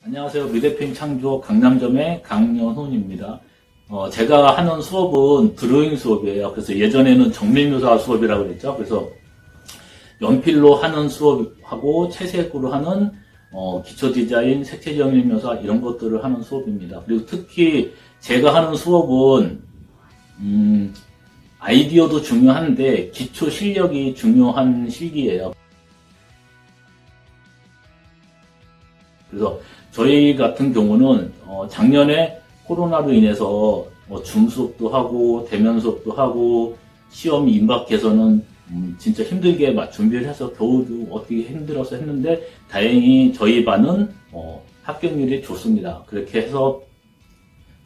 안녕하세요. 미래펜 창조 강남점의 강연훈입니다. 제가 하는 수업은 드로잉 수업이에요. 그래서 예전에는 정밀묘사 수업이라고 그랬죠. 그래서 연필로 하는 수업하고 채색으로 하는 기초 디자인, 색채 정밀묘사 이런 것들을 하는 수업입니다. 그리고 특히 제가 하는 수업은 아이디어도 중요한데 기초 실력이 중요한 시기예요. 그래서 저희 같은 경우는 작년에 코로나로 인해서 줌 수업도 하고 대면 수업도 하고 시험이 임박해서는 진짜 힘들게 준비를 해서 겨우 어떻게 힘들어서 했는데 다행히 저희 반은 합격률이 좋습니다. 그렇게 해서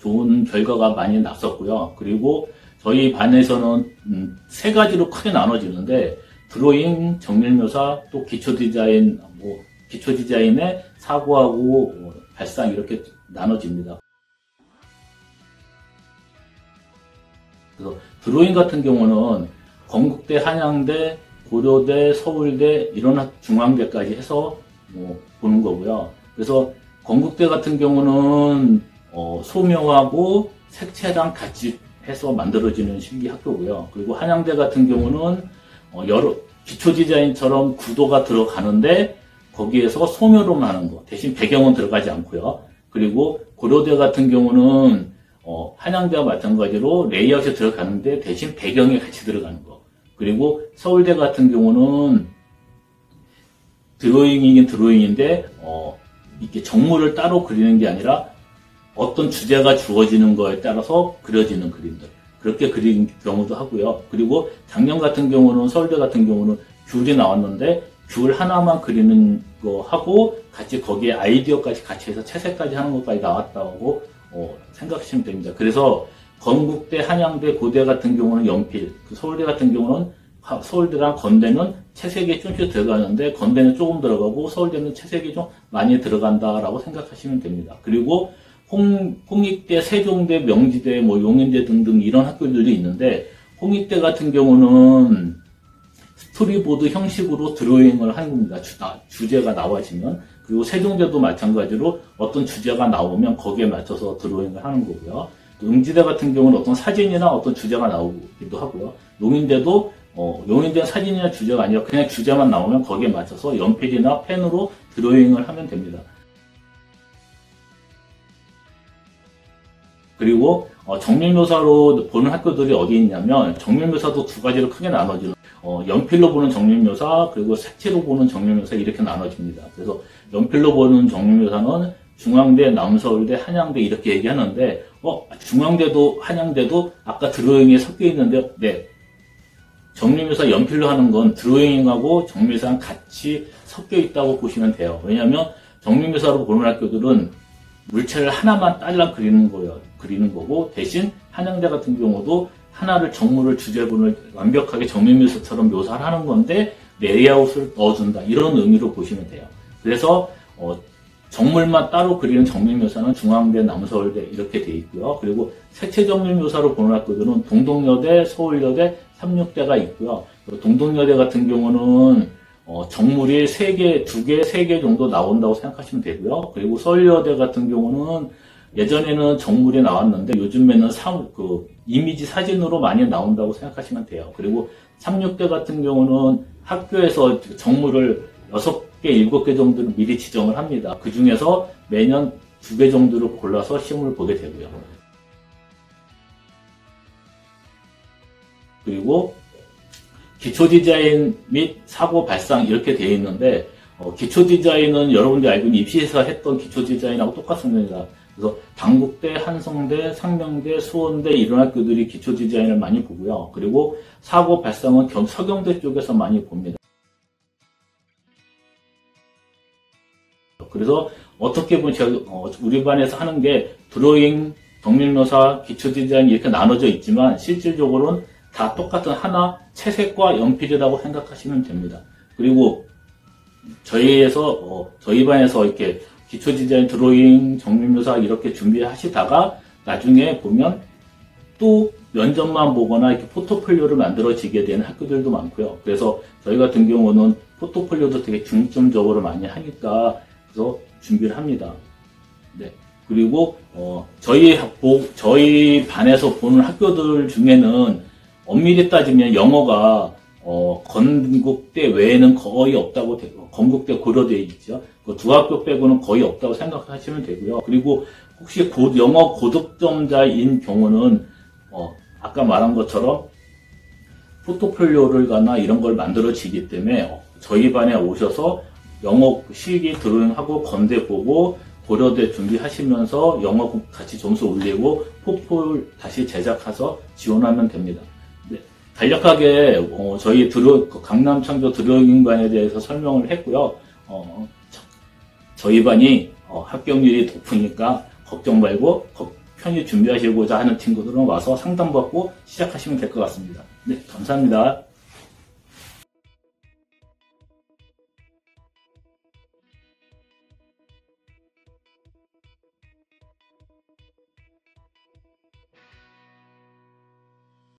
좋은 결과가 많이 났었고요. 그리고 저희 반에서는 세 가지로 크게 나눠지는데 드로잉, 정밀묘사, 또 기초 디자인, 기초 디자인에 사고하고 발상 이렇게 나눠집니다. 그래서 드로잉 같은 경우는 건국대, 한양대, 고려대, 서울대 이런 중앙대까지 해서 보는 거고요. 그래서 건국대 같은 경우는 소묘하고 색채랑 같이 해서 만들어지는 실기 학교고요. 그리고 한양대 같은 경우는 여러 기초 디자인처럼 구도가 들어가는데 거기에서 소묘로만 하는 거. 대신 배경은 들어가지 않고요. 그리고 고려대 같은 경우는 한양대와 마찬가지로 레이아웃이 들어가는데 대신 배경이 같이 들어가는 거. 그리고 서울대 같은 경우는 드로잉이긴 드로잉인데 이렇게 정물을 따로 그리는 게 아니라 어떤 주제가 주어지는 거에 따라서 그려지는 그림들. 그렇게 그린 경우도 하고요. 그리고 작년 같은 경우는 서울대 같은 경우는 귤이 나왔는데 귤 하나만 그리는 거 하고 같이 거기에 아이디어까지 같이 해서 채색까지 하는 것까지 나왔다고 생각하시면 됩니다. 그래서 건국대, 한양대, 고대 같은 경우는 연필, 서울대 같은 경우는 서울대랑 건대는 채색이 좀씩 들어가는데 건대는 조금 들어가고 서울대는 채색이 좀 많이 들어간다라고 생각하시면 됩니다. 그리고 홍익대, 세종대, 명지대, 용인대 등등 이런 학교들도 있는데 홍익대 같은 경우는 스토리보드 형식으로 드로잉을 하는 겁니다. 주제가 나와지면. 그리고 세종대도 마찬가지로 어떤 주제가 나오면 거기에 맞춰서 드로잉을 하는 거고요. 응지대 같은 경우는 어떤 사진이나 어떤 주제가 나오기도 하고요. 용인대도 용인대는 사진이나 주제가 아니라 그냥 주제만 나오면 거기에 맞춰서 연필이나 펜으로 드로잉을 하면 됩니다. 그리고 정밀묘사로 보는 학교들이 어디 있냐면 정밀묘사도 두 가지로 크게 나눠지는 연필로 보는 정밀묘사 그리고 색채로 보는 정밀묘사 이렇게 나눠집니다. 그래서 연필로 보는 정밀묘사는 중앙대, 남서울대, 한양대 이렇게 얘기하는데 중앙대도 한양대도 아까 드로잉에 섞여 있는데 네, 정밀묘사 연필로 하는 건 드로잉하고 정밀묘사랑 같이 섞여 있다고 보시면 돼요. 왜냐하면 정밀묘사로 보는 학교들은 물체를 하나만 딸랑 그리는 거고 대신 한양대 같은 경우도 하나를 정물을 주제분을 완벽하게 정밀묘사처럼 묘사를 하는 건데 레이아웃을 넣어준다 이런 의미로 보시면 돼요. 그래서 정물만 따로 그리는 정밀묘사는 중앙대, 남서울대 이렇게 돼 있고요. 그리고 색채 정밀묘사로 보는 학교들은 동덕여대, 서울여대, 삼육대가 있고요. 동덕여대 같은 경우는 정물이 3개, 2개, 3개 정도 나온다고 생각하시면 되고요. 그리고 서울여대 같은 경우는 예전에는 정물이 나왔는데 요즘에는 이미지 사진으로 많이 나온다고 생각하시면 돼요. 그리고 삼육대 같은 경우는 학교에서 정물을 6개, 7개 정도를 미리 지정을 합니다. 그 중에서 매년 2개 정도를 골라서 시험을 보게 되고요. 그리고 기초 디자인 및 사고 발상 이렇게 되어 있는데 기초 디자인은 여러분들이 알고 있는 입시에서 했던 기초 디자인하고 똑같습니다. 그래서 당국대, 한성대, 상명대, 수원대 이런 학교들이 기초 디자인을 많이 보고요. 그리고 사고 발상은 서경대 쪽에서 많이 봅니다. 그래서 어떻게 보면 제가 우리 반에서 하는 게 드로잉, 정밀묘사, 기초 디자인 이렇게 나눠져 있지만 실질적으로는 다 똑같은 하나 채색과 연필이라고 생각하시면 됩니다. 그리고 저희 반에서 이렇게 기초 디자인, 드로잉, 정밀묘사 이렇게 준비하시다가 나중에 보면 또 면접만 보거나 이렇게 포트폴리오를 만들어지게 되는 학교들도 많고요. 그래서 저희 같은 경우는 포트폴리오도 되게 중점적으로 많이 하니까 그래서 준비를 합니다. 네. 그리고 저희 반에서 보는 학교들 중에는 엄밀히 따지면 영어가 건국대 외에는 거의 없다고, 건국대 고려대에 있죠. 그 두 학교 빼고는 거의 없다고 생각하시면 되고요. 그리고 혹시 영어 고득점자인 경우는 아까 말한 것처럼 포트폴리오를 가나 이런 걸 만들어지기 때문에 저희 반에 오셔서 영어 실기 드로잉하고 건대 보고 고려대 준비하시면서 영어 같이 점수 올리고 포폴 다시 제작해서 지원하면 됩니다. 네, 간략하게 저희 강남 창조 드로잉반에 대해서 설명을 했고요. 저희 반이 합격률이 높으니까 걱정 말고 편히 준비하시고자 하는 친구들은 와서 상담받고 시작하시면 될 것 같습니다. 네, 감사합니다.